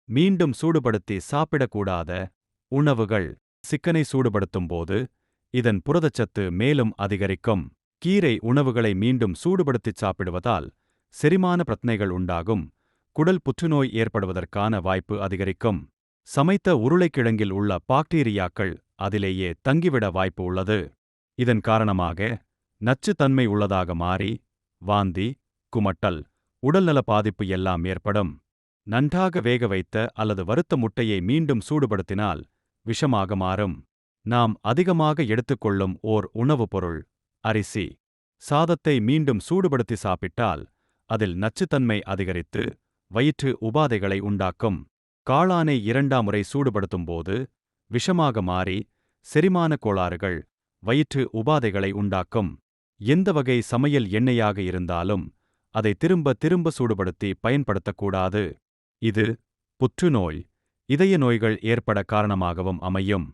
மீண்டும் சூடுபடுத்தி சாப்பிடக்கூடாத உணவுகள். சிக்கனை சூடுபடுத்தும்போது இதன் புரதச்சத்து மேலும் அதிகரிக்கும். கீரை உணவுகளை மீண்டும் சூடுபடுத்திச் சாப்பிடுவதால் செரிமான பிரச்சனைகள் உண்டாகும். குடல் புற்றுநோய் ஏற்படுவதற்கான வாய்ப்பு அதிகரிக்கும். சமைத்த உருளைக்கிழங்கில் உள்ள பாக்டீரியாக்கள் அதிலேயே தங்கிவிட வாய்ப்பு உள்ளது. இதன் காரணமாக நச்சுத்தன்மை உள்ளதாக மாறி வாந்தி, குமட்டல், உடல்நல பாதிப்பு எல்லாம் ஏற்படும். நன்றாக வேக வைத்த அல்லது வறுத்த முட்டையை மீண்டும் சூடுபடுத்தினால் விஷமாக மாறும். நாம் அதிகமாக எடுத்துக்கொள்ளும் ஓர் உணவுப் பொருள் அரிசி. சாதத்தை மீண்டும் சூடுபடுத்தி சாப்பிட்டால் அதில் நச்சுத்தன்மை அதிகரித்து வயிற்று உபாதைகளை உண்டாக்கும். காளானை 2ஆம் முறை சூடுபடுத்தும்போது விஷமாக மாறி செரிமான கோளாறுகள், வயிற்று உபாதைகளை உண்டாக்கும். எந்த வகை சமையல் எண்ணெயாக இருந்தாலும் அதை திரும்ப திரும்ப சூடுபடுத்தி பயன்படுத்தக்கூடாது. இது புற்றுநோய், இதய நோய்கள் ஏற்பட காரணமாகவும் அமையும்.